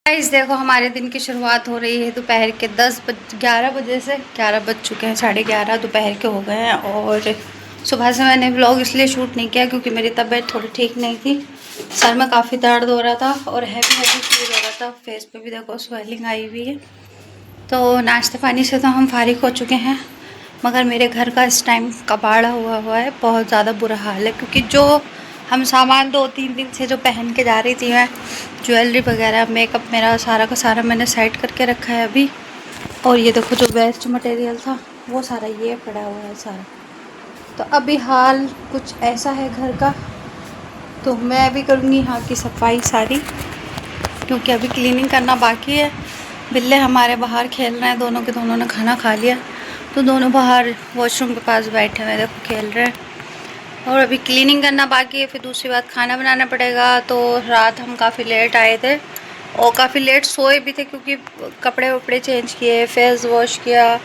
Guys देखो हमारे दिन की शुरुआत हो रही है दोपहर के 11 बजे से। 11 बज चुके हैं, 11:30 दोपहर के हो गए हैं। और सुबह से मैंने व्लॉग इसलिए शूट नहीं किया क्योंकि मेरी तबीयत थोड़ी ठीक नहीं थी। सर में काफ़ी दर्द हो रहा था और हैवी हैवी फील हो रहा था। फेस पे भी देखो स्वेलिंग आई हुई है। तो नाश्ते पानी से तो हम फारिग हो चुके हैं, मगर मेरे घर का इस टाइम कबाड़ा हुआ है। बहुत ज़्यादा बुरा हाल है क्योंकि जो हम सामान 2-3 दिन से जो पहन के जा रही थी मैं, ज्वेलरी वगैरह, मेकअप, मेरा सारा का सारा मैंने सेट करके रखा है अभी। और ये देखो जो वेस्ट मटेरियल था वो सारा ये पड़ा हुआ है सारा। तो अभी हाल कुछ ऐसा है घर का। तो मैं अभी करूँगी यहाँ की सफाई सारी, क्योंकि अभी क्लीनिंग करना बाकी है। बिल्ले हमारे बाहर खेल रहे हैं, दोनों के दोनों ने खाना खा लिया तो दोनों बाहर वॉशरूम के पास बैठे हुए देखो खेल रहे हैं। और अभी क्लीनिंग करना बाकी है, फिर दूसरी बात खाना बनाना पड़ेगा। तो रात हम काफ़ी लेट आए थे और काफ़ी लेट सोए भी थे क्योंकि कपड़े वपड़े चेंज किए, फेस वॉश किया।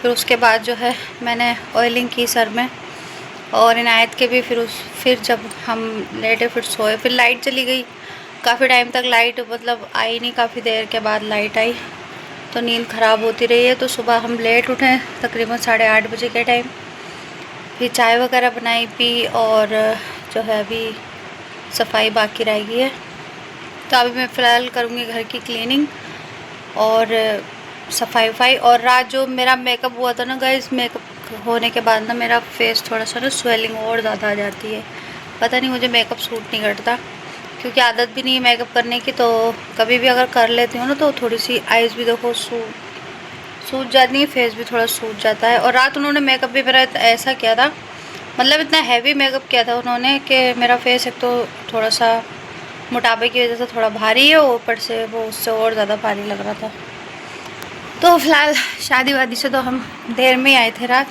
फिर उसके बाद जो है मैंने ऑयलिंग की सर में और इनायत के भी। फिर जब हम लेटे फिर सोए, फिर लाइट चली गई। काफ़ी टाइम तक लाइट मतलब आई नहीं, काफ़ी देर के बाद लाइट आई तो नींद ख़राब होती रही है। तो सुबह हम लेट उठे तकरीबन 8:30 बजे के टाइम। फिर चाय वगैरह बनाई पी और जो है अभी सफाई बाकी रह गई है। तो अभी मैं फ़िलहाल करूँगी घर की क्लीनिंग और सफाई वफाई। और रात जो मेरा मेकअप हुआ था ना गाइस, मेकअप होने के बाद ना मेरा फेस थोड़ा सा ना स्वेलिंग और ज़्यादा आ जाती है। पता नहीं मुझे मेकअप सूट नहीं करता क्योंकि आदत भी नहीं है मेकअप करने की। तो कभी भी अगर कर लेती हूँ ना तो थोड़ी सी आइज़ भी देखो सूज जाती है, फेस भी थोड़ा सूज जाता है। और रात उन्होंने मेकअप भी मेरा ऐसा किया था, मतलब इतना हैवी मेकअप किया था उन्होंने कि मेरा फेस एक तो थोड़ा सा मोटापे की वजह से थोड़ा भारी है, ऊपर से वो उससे और ज़्यादा भारी लग रहा था। तो फ़िलहाल शादी वादी से तो हम देर में ही आए थे रात,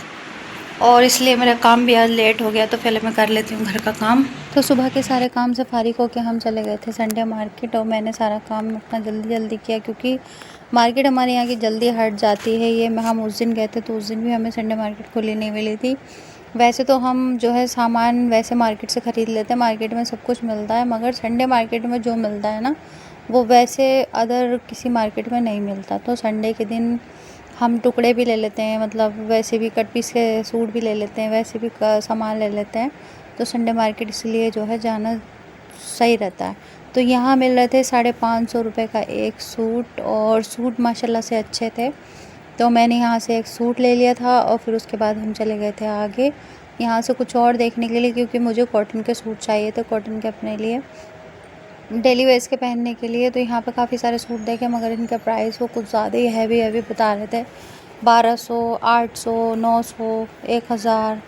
और इसलिए मेरा काम भी आज लेट हो गया। तो पहले मैं कर लेती हूँ घर का काम। तो सुबह के सारे काम से फारिग होकर हम चले गए थे संडे मार्केट, और मैंने सारा काम अपना जल्दी जल्दी किया क्योंकि मार्केट हमारे यहाँ की जल्दी हट जाती है। ये हम उस दिन गए थे तो उस दिन भी हमें संडे मार्केट खुली नहीं मिली थी। वैसे तो हम जो है सामान वैसे मार्केट से ख़रीद लेते हैं, मार्केट में सब कुछ मिलता है, मगर संडे मार्केट में जो मिलता है ना वो वैसे अदर किसी मार्केट में नहीं मिलता। तो संडे के दिन हम टुकड़े भी ले लेते हैं, मतलब वैसे भी कट पीस के सूट भी ले लेते हैं, वैसे भी सामान ले लेते हैं। तो संडे मार्केट इसलिए जो है जाना सही रहता है। तो यहाँ मिल रहे थे 550 रुपये का एक सूट, और सूट माशाल्लाह से अच्छे थे। तो मैंने यहाँ से एक सूट ले लिया था और फिर उसके बाद हम चले गए थे आगे यहाँ से कुछ और देखने के लिए, क्योंकि मुझे कॉटन के सूट चाहिए थे, कॉटन के अपने लिए डेली वेयर्स के पहनने के लिए। तो यहाँ पे काफ़ी सारे सूट देखे, मगर इनका प्राइस वो कुछ ज़्यादा ही हैवी बता रहे थे। 1200, 800, 900, 1000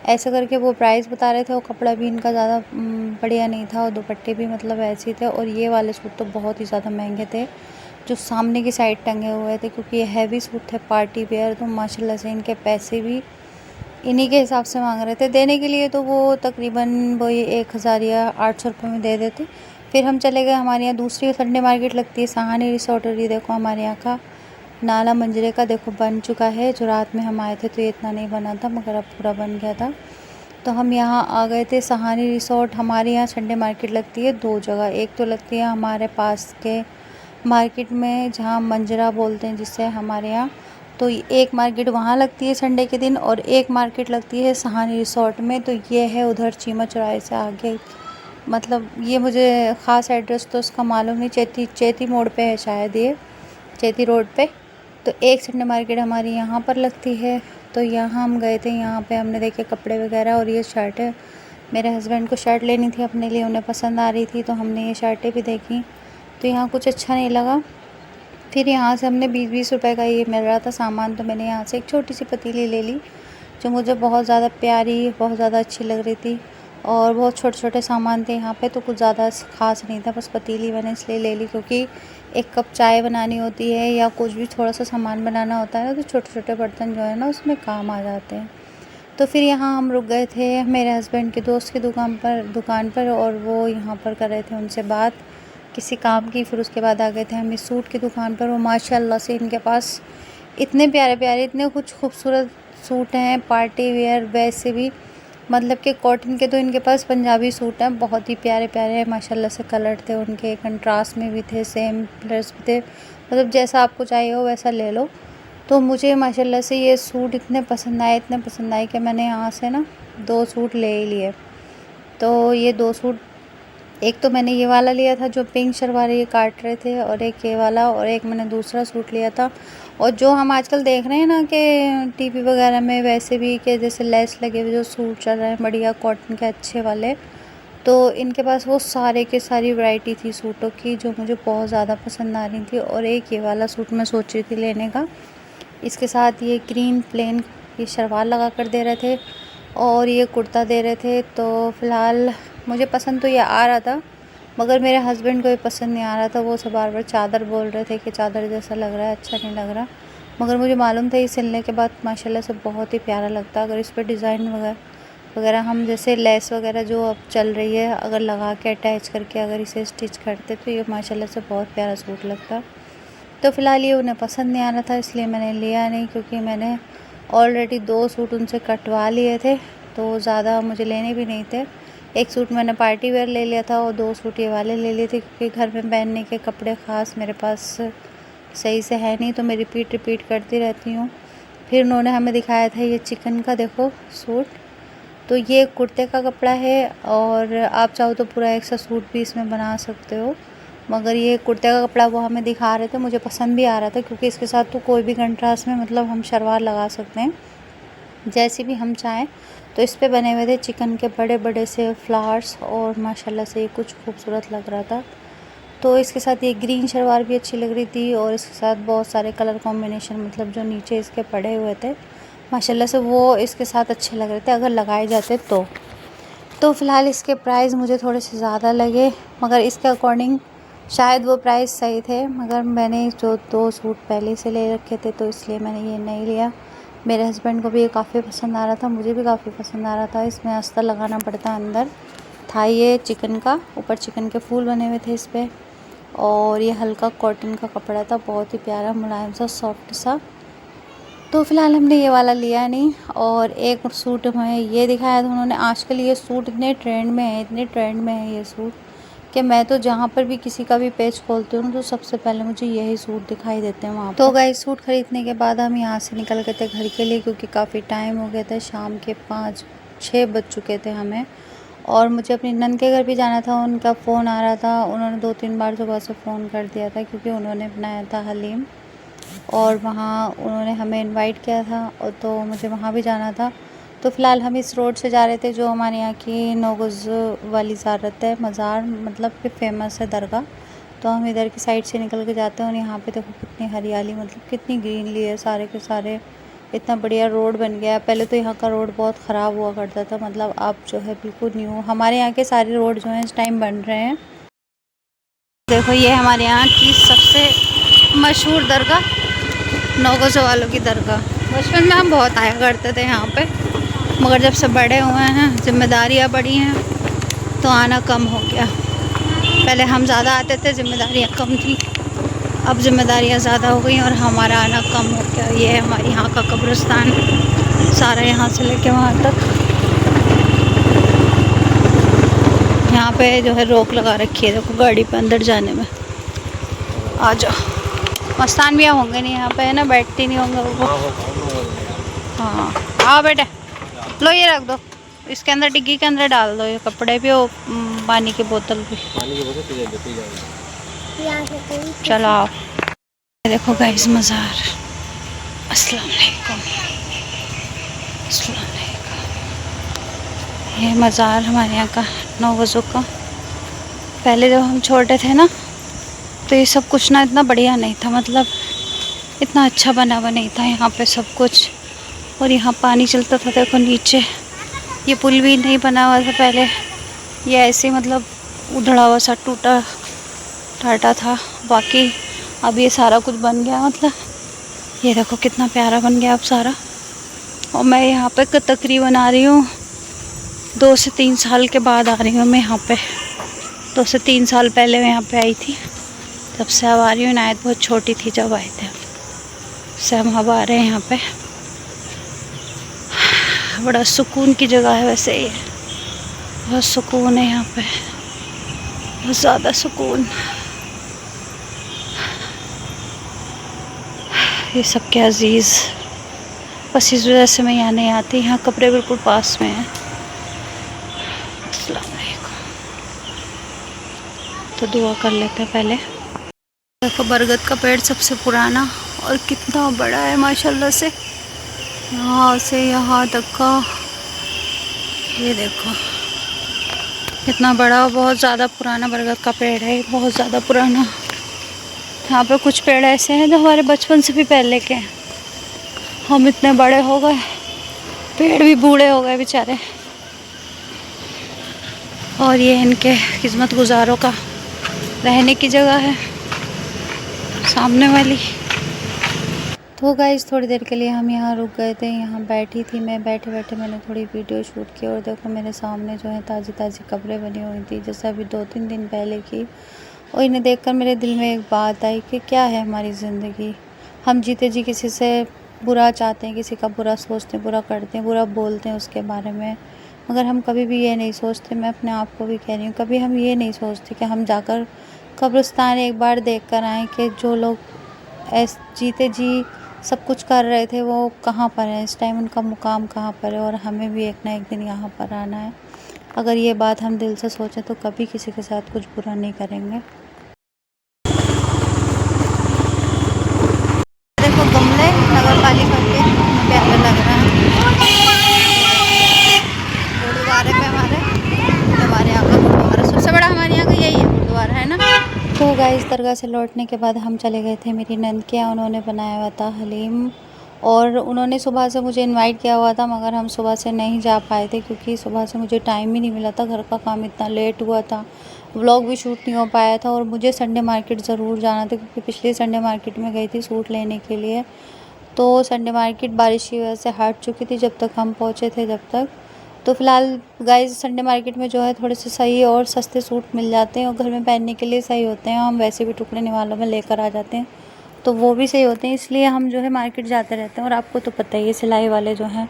ऐसे करके वो प्राइस बता रहे थे। और कपड़ा भी इनका ज़्यादा बढ़िया नहीं था, और दुपट्टे भी मतलब ऐसे ही थे। और ये वाले सूट तो बहुत ही ज़्यादा महंगे थे जो सामने की साइड टंगे हुए थे, क्योंकि ये हैवी सूट थे पार्टी वेयर। तो माशाल्लाह से इनके पैसे भी इन्हीं के हिसाब से मांग रहे थे देने के लिए। तो वो तकरीबन वो ये 1000 या 800 रुपये में दे देते। फिर हम चले गए, हमारे यहाँ दूसरी संडे मार्केट लगती है सहानी रिसोर्ट। और ये देखो हमारे यहाँ का नाला मंजरे का देखो बन चुका है। जो रात में हम आए थे तो ये इतना नहीं बना था, मगर अब पूरा बन गया था। तो हम यहाँ आ गए थे सहानी रिसोर्ट। हमारे यहाँ संडे मार्केट लगती है 2 जगह, एक तो लगती है हमारे पास के मार्केट में जहाँ मंजरा बोलते हैं जिससे हमारे यहाँ, तो एक मार्केट वहाँ लगती है संडे के दिन, और एक मार्केट लगती है सहानी रिसोर्ट में। तो ये है उधर चीमा चौराहे से आगे, मतलब ये मुझे ख़ास एड्रेस तो उसका मालूम नहीं, चेती मोड़ पे है शायद, ये चेती रोड पे। तो एक संडे मार्केट हमारी यहाँ पर लगती है। तो यहाँ हम गए थे, यहाँ पे हमने देखे कपड़े वगैरह। और ये शर्ट है, मेरे हस्बैंड को शर्ट लेनी थी अपने लिए, उन्हें पसंद आ रही थी, तो हमने ये शर्टें भी देखी। तो यहाँ कुछ अच्छा नहीं लगा। फिर यहाँ से हमने 20-20 रुपए का ये मिल रहा था सामान, तो मैंने यहाँ से एक छोटी सी पतीली ले ली जो मुझे बहुत ज़्यादा प्यारी, बहुत ज़्यादा अच्छी लग रही थी। और बहुत छोटे छोटे सामान थे यहाँ पे, तो कुछ ज़्यादा ख़ास नहीं था, बस पतीली मैंने इसलिए ले ली क्योंकि एक कप चाय बनानी होती है या कुछ भी थोड़ा सा सामान बनाना होता है ना, तो छोटे छोटे बर्तन जो है ना उसमें काम आ जाते हैं। तो फिर यहाँ हम रुक गए थे मेरे हस्बैंड के दोस्त की दुकान पर, और वो यहाँ पर कर रहे थे उनसे बात किसी काम की। फिर उसके बाद आ गए थे हम इस सूट की दुकान पर। वो माशाल्लाह से इनके पास इतने प्यारे प्यारे, इतने कुछ खूबसूरत सूट हैं पार्टी वेयर, वैसे भी मतलब कि कॉटन के तो इनके पास पंजाबी सूट हैं, बहुत ही प्यारे प्यारे हैं माशाल्लाह से। कलर थे उनके, कंट्रास्ट में भी थे, सेम कलर्स भी थे, मतलब जैसा आपको चाहिए हो वैसा ले लो। तो मुझे माशाल्लाह से ये सूट इतने पसंद आए कि मैंने यहाँ से ना 2 सूट ले ही लिए। तो ये 2 सूट, एक तो मैंने ये वाला लिया था जो पिंक शलवार ये काट रहे थे, और एक ये वाला, और एक मैंने दूसरा सूट लिया था। और जो हम आजकल देख रहे हैं ना कि टीवी वगैरह में वैसे भी कि जैसे लेस लगे हुए जो सूट चल रहे हैं बढ़िया कॉटन के अच्छे वाले, तो इनके पास वो सारे के सारी वैरायटी थी सूटों की जो मुझे बहुत ज़्यादा पसंद आ रही थी। और एक ये वाला सूट मैं सोच रही थी लेने का, इसके साथ ये ग्रीन प्लेन ये शलवार लगा कर दे रहे थे और ये कुर्ता दे रहे थे। तो फ़िलहाल मुझे पसंद तो ये आ रहा था, मगर मेरे हस्बैंड को ये पसंद नहीं आ रहा था। वो सब बार बार चादर बोल रहे थे कि चादर जैसा लग रहा है, अच्छा नहीं लग रहा। मगर मुझे मालूम था ये सिलने के बाद माशाल्लाह से बहुत ही प्यारा लगता है। अगर इस पर डिज़ाइन वगैरह हम जैसे लेस वगैरह जो अब चल रही है अगर लगा के अटैच करके अगर इसे स्टिच करते तो ये माशाल्लाह से बहुत प्यारा सूट लगता। तो फ़िलहाल ये उन्हें पसंद नहीं आ रहा था, इसलिए मैंने लिया नहीं, क्योंकि मैंने ऑलरेडी 2 सूट उनसे कटवा लिए थे, तो ज़्यादा मुझे लेने भी नहीं थे। एक सूट मैंने पार्टी वेयर ले लिया था और 2 सूट ये वाले ले लिए थे, क्योंकि घर में पहनने के कपड़े ख़ास मेरे पास सही से है नहीं, तो मैं रिपीट करती रहती हूँ। फिर उन्होंने हमें दिखाया था ये चिकन का, देखो सूट, तो ये कुर्ते का कपड़ा है और आप चाहो तो पूरा एक सा सूट भी इसमें बना सकते हो। मगर ये कुर्ते का कपड़ा वो हमें दिखा रहे थे, मुझे पसंद भी आ रहा था, क्योंकि इसके साथ तो कोई भी कंट्रास्ट में मतलब हम शलवार लगा सकते हैं जैसी भी हम चाहें। तो इस पे बने हुए थे चिकन के बड़े बड़े से फ्लावर्स और माशाल्लाह से ये कुछ खूबसूरत लग रहा था। तो इसके साथ ये ग्रीन शलवार भी अच्छी लग रही थी और इसके साथ बहुत सारे कलर कॉम्बिनेशन मतलब जो नीचे इसके पड़े हुए थे माशाल्लाह से वो इसके साथ अच्छे लग रहे थे अगर लगाए जाते तो फ़िलहाल इसके प्राइस मुझे थोड़े से ज़्यादा लगे, मगर इसके अकॉर्डिंग शायद वो प्राइस सही थे। मगर मैंने जो 2 सूट पहले से ले रखे थे तो इसलिए मैंने ये नहीं लिया। मेरे हस्बैंड को भी ये काफ़ी पसंद आ रहा था, मुझे भी काफ़ी पसंद आ रहा था। इसमें अस्तर लगाना पड़ता अंदर था, ये चिकन का, ऊपर चिकन के फूल बने हुए थे इस पर, और ये हल्का कॉटन का कपड़ा था, बहुत ही प्यारा मुलायम सा सॉफ्ट सा। तो फ़िलहाल हमने ये वाला लिया नहीं। और एक सूट हमें ये दिखाया था उन्होंने, आजकल ये सूट इतने ट्रेंड में है ये सूट कि मैं तो जहाँ पर भी किसी का भी पेज खोलती हूँ तो सबसे पहले मुझे यही सूट दिखाई देते हैं वहाँ पर। तो गाइस सूट ख़रीदने के बाद हम यहाँ से निकल गए थे घर के लिए, क्योंकि काफ़ी टाइम हो गया था, शाम के 5-6 बज चुके थे हमें। और मुझे अपनी नंद के घर भी जाना था, उनका फ़ोन आ रहा था, उन्होंने 2-3 बार सुबह से फ़ोन कर दिया था, क्योंकि उन्होंने बनाया था हलीम और वहाँ उन्होंने हमें इनवाइट किया था, और तो मुझे वहाँ भी जाना था। तो फ़िलहाल हम इस रोड से जा रहे थे जो हमारे यहाँ की 9 गज़ वाली ज़ारत है, मज़ार मतलब कि फ़ेमस है दरगाह। तो हम इधर की साइड से निकल के जाते हैं और यहाँ पे देखो कितनी हरियाली, मतलब कितनी ग्रीनरी है, सारे के सारे इतना बढ़िया रोड बन गया है। पहले तो यहाँ का रोड बहुत ख़राब हुआ करता था, मतलब अब जो है बिल्कुल न्यू। हमारे यहाँ के सारे रोड जो हैं इस टाइम बन रहे हैं। देखो ये हमारे यहाँ की सबसे मशहूर दरगाह 9 गज़ वालों की दरगाह। बचपन में हम बहुत आया करते थे यहाँ पे, मगर जब से बड़े हुए हैं, जिम्मेदारियाँ बढ़ी हैं, तो आना कम हो गया। पहले हम ज़्यादा आते थे, जिम्मेदारियाँ कम थी, अब जिम्मेदारियाँ ज़्यादा हो गई और हमारा आना कम हो गया। ये है हमारे यहाँ का कब्रिस्तान, सारा यहाँ से लेके वहाँ तक। यहाँ पे जो है रोक लगा रखी है, देखो गाड़ी पे अंदर जाने में। आ जाओ, मस्तान भी होंगे नहीं यहाँ पे, है ना, बैठते नहीं होंगे वो। हाँ आओ बेटे, लो ये रख दो इसके अंदर, डिग्गी के अंदर डाल दो ये कपड़े भी और पानी की बोतल भी। चलो आओ। देखो गाइस मज़ार, अस्सलाम वालेकुम, अस्सलाम वालेकुम। ये मज़ार हमारे यहाँ का 9 गज़ों का। पहले जब हम छोटे थे ना तो ये सब कुछ ना इतना बढ़िया नहीं था, मतलब इतना अच्छा बना हुआ नहीं था यहाँ पे सब कुछ। और यहाँ पानी चलता था, देखो नीचे ये पुल भी नहीं बना हुआ था पहले, ये ऐसे मतलब उधड़ा हुआ सा टूटा टाटा था। बाकी अब ये सारा कुछ बन गया, मतलब ये देखो कितना प्यारा बन गया अब सारा। और मैं यहाँ पे तकरीबन आ रही हूँ 2 से 3 साल के बाद आ रही हूँ मैं यहाँ पे। 2 से 3 साल पहले मैं यहाँ पे आई थी, तब से अब आ रही हूँ। नायत बहुत छोटी थी जब आए थे, से हम अब आ रहे हैं यहाँ पे। बड़ा सुकून की जगह है वैसे ये, बहुत सुकून है यहाँ पे, बहुत ज़्यादा सुकून। ये सब क्या अजीज़, बस इस वजह से मैं यहाँ नहीं आती। यहाँ कपड़े बिल्कुल पास में हैं। अस्सलाम वालेकुम। तो दुआ कर लेते हैं पहले। देखो बरगद का पेड़ सबसे पुराना और कितना बड़ा है माशाल्लाह से, यहाँ से यहाँ तक का। ये देखो कितना बड़ा, बहुत ज़्यादा पुराना बरगद का पेड़ है, बहुत ज़्यादा पुराना। यहाँ पे कुछ पेड़ ऐसे हैं जो हमारे बचपन से भी पहले के हैं। हम इतने बड़े हो गए, पेड़ भी बूढ़े हो गए बेचारे। और ये इनके किस्मत गुजारों का रहने की जगह है सामने वाली। तो गाइस थोड़ी देर के लिए हम यहाँ रुक गए थे, यहाँ बैठी थी मैं। बैठे बैठे मैंने थोड़ी वीडियो शूट की और देखो मेरे सामने जो है ताज़ी ताज़ी कब्रें बनी हुई थी, जैसे अभी 2-3 दिन पहले की। और इन्हें देखकर मेरे दिल में एक बात आई कि क्या है हमारी ज़िंदगी। हम जीते जी किसी से बुरा चाहते हैं, किसी का बुरा सोचते हैं, बुरा करते हैं, बुरा बोलते हैं उसके बारे में, मगर हम कभी भी ये नहीं सोचते। मैं अपने आप को भी कह रही हूँ, कभी हम ये नहीं सोचते कि हम जाकर कब्रिस्तान एक बार देख कर आएँ कि जो लोग जीते जी सब कुछ कर रहे थे वो कहाँ पर है इस टाइम, उनका मुकाम कहाँ पर है, और हमें भी एक ना एक दिन यहाँ पर आना है। अगर ये बात हम दिल से सोचें तो कभी किसी के साथ कुछ बुरा नहीं करेंगे। देखो गमले नगर पालिका के प्यारे लग रहा है। गुरुद्वारे पे हमारे यहाँ का गुरुद्वारा सबसे बड़ा, हमारे यहाँ का यही है गुरुद्वारा, है ना। तो गाइस दरगाह से लौटने के बाद हम चले गए थे मेरी नंद के यहाँ। उन्होंने बनाया हुआ था हलीम और उन्होंने सुबह से मुझे इनवाइट किया हुआ था, मगर हम सुबह से नहीं जा पाए थे क्योंकि सुबह से मुझे टाइम ही नहीं मिला था। घर का काम इतना लेट हुआ था, व्लॉग भी शूट नहीं हो पाया था। और मुझे संडे मार्केट ज़रूर जाना था क्योंकि पिछले संडे मार्केट में गई थी सूट लेने के लिए। तो संडे मार्केट बारिश की वजह से हट चुकी थी जब तक हम पहुँचे थे जब तक। तो फ़िलहाल गाइस संडे मार्केट में जो है थोड़े से सही और सस्ते सूट मिल जाते हैं और घर में पहनने के लिए सही होते हैं। हम वैसे भी टुकड़े निवालों में लेकर आ जाते हैं तो वो भी सही होते हैं, इसलिए हम जो है मार्केट जाते रहते हैं। और आपको तो पता ही है सिलाई वाले जो हैं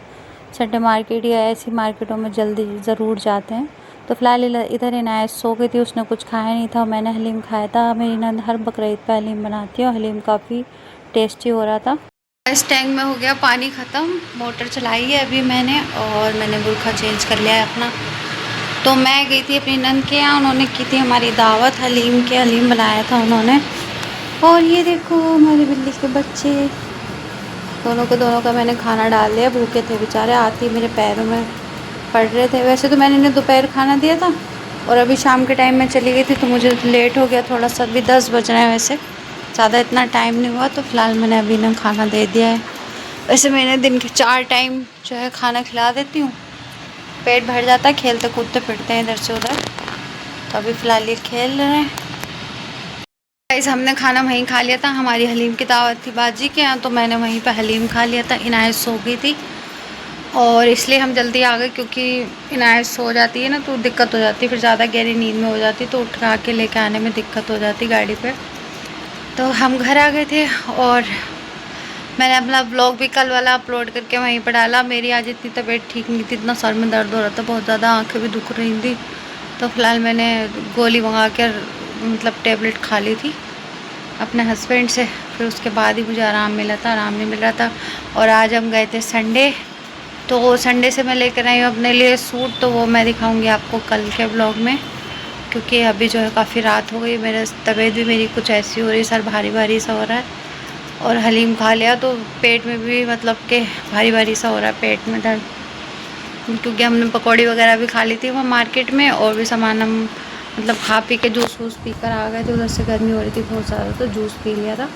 संडे मार्केट या ऐसी मार्केटों में जल्दी ज़रूर जाते हैं। तो फ़िलहाल इधर इनायत सो गई थी, उसने कुछ खाया नहीं था, मैंने हलीम खाया था। मेरी नंद हर बकरीद पे हलीम बनाती है और हलीम काफ़ी टेस्टी हो रहा था। इस टैंक में हो गया पानी ख़त्म, मोटर चलाई है अभी मैंने, और मैंने बुर्खा चेंज कर लिया है अपना। तो मैं गई थी अपनी नंद के यहाँ, उन्होंने की थी हमारी दावत, हलीम बनाया था उन्होंने। और ये देखो हमारी बिल्ली के बच्चे, दोनों का मैंने खाना डाल दिया। भूखे थे बेचारे, आती मेरे पैरों में पड़ रहे थे। वैसे तो मैंने इन्हें दोपहर खाना दिया था और अभी शाम के टाइम में चली गई थी तो मुझे लेट हो गया थोड़ा सा। अभी 10 बज रहे हैं, वैसे ज़्यादा इतना टाइम नहीं हुआ। तो फ़िलहाल मैंने अभी इन्हें खाना दे दिया है। वैसे मैंने दिन के 4 टाइम जो है खाना खिला देती हूँ, पेट भर जाता है, खेलते कूदते फिरते हैं इधर से उधर। तो अभी फ़िलहाल ये खेल रहे हैं। गाइस हमने खाना वहीं खा लिया था, हमारी हलीम की दावत थी बाजी के यहाँ, तो मैंने वहीं पे हलीम खा लिया था। इनायत सो गई थी और इसलिए हम जल्दी आ गए क्योंकि इनायत सो जाती है ना तो दिक्कत हो जाती है, फिर ज़्यादा गहरी नींद में हो जाती तो उठा के लेके आने में दिक्कत हो जाती गाड़ी पे। तो हम घर आ गए थे और मैंने अपना ब्लॉग भी कल वाला अपलोड करके वहीं पर डाला। मेरी आज इतनी तबीयत ठीक नहीं थी, इतना सर में दर्द हो रहा था बहुत ज़्यादा, आँखें भी दुख रही थी। तो फ़िलहाल मैंने गोली मंगा कर मतलब टेबलेट खा ली थी अपने हस्बैंड से, फिर उसके बाद ही मुझे आराम मिला था, आराम नहीं मिल रहा था। और आज हम गए थे संडे, तो संडे से मैं लेकर आई हूँ अपने लिए सूट, तो वो मैं दिखाऊंगी आपको कल के ब्लॉग में क्योंकि अभी जो है काफ़ी रात हो गई। मेरे तबीयत भी मेरी कुछ ऐसी हो रही, सर भारी भारी सा हो रहा है और हलीम खा लिया तो पेट में भी मतलब कि भारी भारी सा हो रहा है, पेट में दर्द, क्योंकि हमने पकौड़ी वगैरह भी खा ली थी वहाँ मार्केट में और भी सामान हम मतलब खा पी के जूस वूस पी कर आ गए थे। उधर से गर्मी हो रही थी बहुत ज़्यादा तो जूस पी लिया था।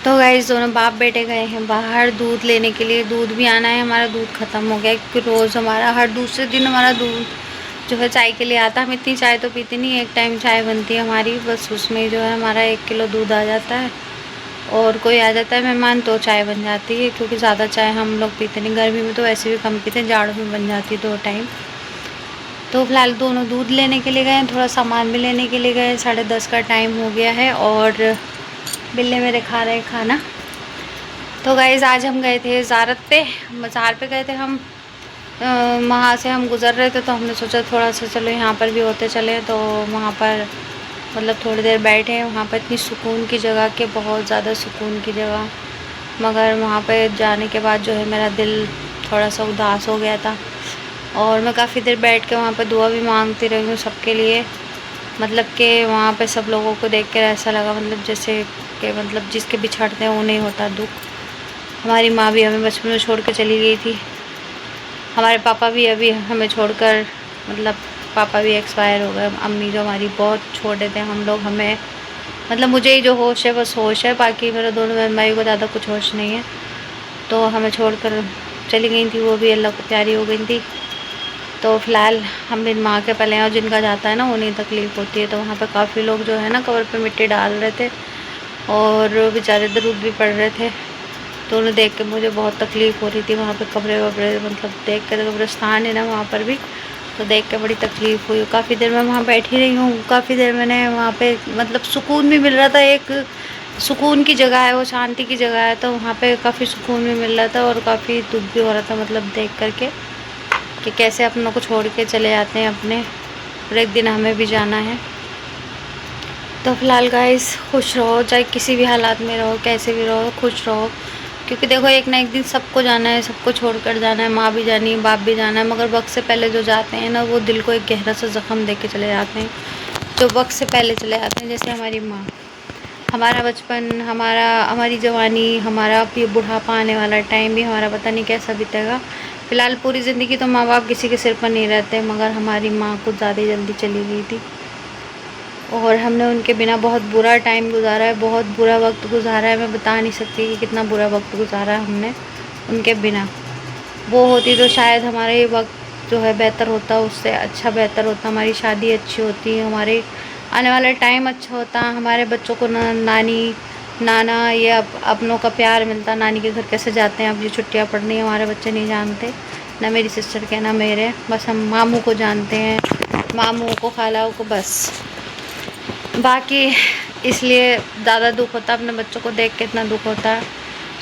तो गाइस दोनों बाप बेटे गए हैं बाहर दूध लेने के लिए, दूध भी आना है। हमारा दूध ख़त्म हो गया क्योंकि रोज़ हमारा हर दूसरे दिन हमारा दूध जो है चाय के लिए आता है। हम इतनी चाय तो पीते नहीं, एक टाइम चाय बनती है हमारी, बस उसमें जो है हमारा 1 किलो दूध आ जाता है और कोई आ जाता है मेहमान तो चाय बन जाती है क्योंकि ज़्यादा चाय हम लोग पीते नहीं। गर्मी में तो वैसे भी कम पीते हैं, जाड़ों में बन जाती है 2 टाइम। तो फिलहाल दोनों दूध लेने के लिए गए, थोड़ा सामान भी लेने के लिए गए। 10:30 का टाइम हो गया है और बिल्ले मेरे खा रहे खाना। तो गाइस आज हम गए थे ज़ारत पे, मज़ार पे गए थे हम। वहाँ से हम गुज़र रहे थे तो हमने सोचा थोड़ा सा चलो यहाँ पर भी होते चले। तो वहाँ पर मतलब थोड़ी देर बैठे। वहाँ पर इतनी सुकून की जगह कि बहुत ज़्यादा सुकून की जगह, मगर वहाँ पे जाने के बाद जो है मेरा दिल थोड़ा सा उदास हो गया था। और मैं काफ़ी देर बैठ के वहाँ पे दुआ भी मांगती रही हूँ सबके लिए। मतलब कि वहाँ पे सब लोगों को देख कर ऐसा लगा मतलब जैसे कि मतलब जिसके बिछड़ते हैं वो नहीं होता दुख। हमारी माँ भी हमें बचपन में छोड़ के चली गई थी। हमारे पापा भी अभी हमें छोड़कर मतलब पापा भी एक्सपायर हो गए। अम्मी जो हमारी बहुत छोटे थे हम लोग, हमें मतलब मुझे ही जो होश है बस होश है, बाकी मेरे दोनों बहन भाई को ज़्यादा कुछ होश नहीं है। तो हमें छोड़कर चली गई थी, वो भी अल्लाह को प्यारी हो गई थी। तो फ़िलहाल हम मेरी माँ के पले हैं और जिनका जाता है ना उन्हें तकलीफ़ होती है। तो वहाँ पे काफ़ी लोग जो है ना कब्र पे मिट्टी डाल रहे थे और बेचारे दरूद भी पढ़ रहे थे। तो उन्हें देख के मुझे बहुत तकलीफ़ हो रही थी। वहाँ पे कब्रें वब्रें मतलब देख के, कब्रिस्तान है ना वहाँ पर भी, तो देख के बड़ी तकलीफ़ हुई। काफ़ी देर मैं वहाँ बैठी रही हूँ, काफ़ी देर मैंने वहाँ पे मतलब सुकून भी मिल रहा था। एक सुकून की जगह है वो, शांति की जगह है, तो वहाँ पे काफ़ी सुकून भी मिल रहा था और काफ़ी दुख भी हो रहा था मतलब देख करके कि कैसे अपनों को छोड़ के चले जाते हैं अपने, और एक दिन हमें भी जाना है। तो फ़िलहाल गाइस खुश रहो, चाहे किसी भी हालात में रहो, कैसे भी रहो, खुश रहो। क्योंकि देखो एक ना एक दिन सबको जाना है, सबको छोड़ कर जाना है। माँ भी जानी है, बाप भी जाना है, मगर वक्त से पहले जो जाते हैं ना वो दिल को एक गहरा सा ज़ख्म दे के चले जाते हैं, जो वक्त से पहले चले जाते हैं। जैसे हमारी माँ, हमारा बचपन, हमारी जवानी, हमारा भी बुढ़ापा आने वाला टाइम भी हमारा पता नहीं कैसा बीतेगा। फ़िलहाल पूरी ज़िंदगी तो माँ बाप किसी के सिर पर नहीं रहते, मगर हमारी माँ कुछ ज़्यादा ही जल्दी चली गई थी और हमने उनके बिना बहुत बुरा टाइम गुजारा है, बहुत बुरा वक्त गुजारा है। मैं बता नहीं सकती कि कितना बुरा वक्त गुजारा है हमने उनके बिना। वो होती तो शायद हमारा ये वक्त जो है बेहतर होता, उससे अच्छा बेहतर होता, हमारी शादी अच्छी होती, हमारे आने वाला टाइम अच्छा होता, हमारे बच्चों को नानी नाना ये अपनों का प्यार मिलता। नानी के घर कैसे जाते हैं अब ये छुट्टियाँ पड़नी, हमारे बच्चे नहीं जानते, ना मेरी सिस्टर के ना मेरे, बस हम मामू को जानते हैं, मामू को, खालाओं को बस। बाकी इसलिए ज़्यादा दुख होता अपने बच्चों को देख के, इतना दुख होता है।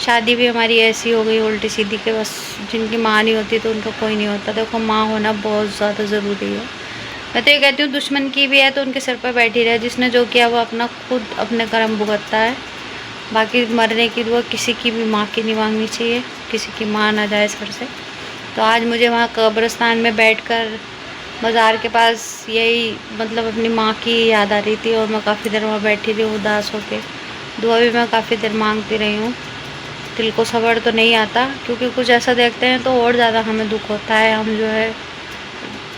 शादी भी हमारी ऐसी हो गई उल्टी सीधी के, बस जिनकी माँ नहीं होती तो उनका कोई नहीं होता। देखो माँ होना बहुत ज़्यादा ज़रूरी है। मैं तो ये कहती हूँ दुश्मन की भी है तो उनके सिर पर बैठी रहे, जिसने जो किया वो अपना खुद अपने कर्म भुगतता है। बाकी मरने की दुआ किसी की भी माँ की नहीं मांगनी चाहिए, किसी की माँ ना जाए सर से। तो आज मुझे वहाँ कब्रिस्तान में बैठकर मज़ार के पास यही मतलब अपनी माँ की याद आ रही थी और मैं काफ़ी देर वहाँ बैठी रही उदास होके। दुआ भी मैं काफ़ी देर मांगती रही हूँ। दिल को सब्र तो नहीं आता, क्योंकि कुछ ऐसा देखते हैं तो और ज़्यादा हमें दुख होता है। हम जो है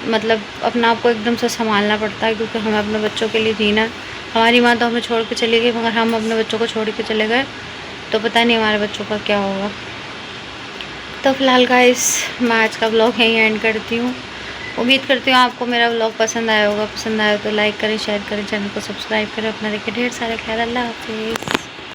मतलब अपना आप को एकदम से संभालना पड़ता है, क्योंकि हमें अपने बच्चों के लिए जीना। हमारी माँ तो हमें छोड़ के चली गई, मगर हम अपने बच्चों को छोड़ के चले गए तो पता नहीं हमारे बच्चों का क्या होगा। तो फ़िलहाल गाइस मैं आज का व्लॉग यहीं एंड करती हूँ। उम्मीद करती हूँ आपको मेरा व्लॉग पसंद आया होगा। पसंद आया तो लाइक करें, शेयर करें, चैनल को सब्सक्राइब करें। अपना रखिए ढेर सारा ख्याल। अल्लाह हाफिज़।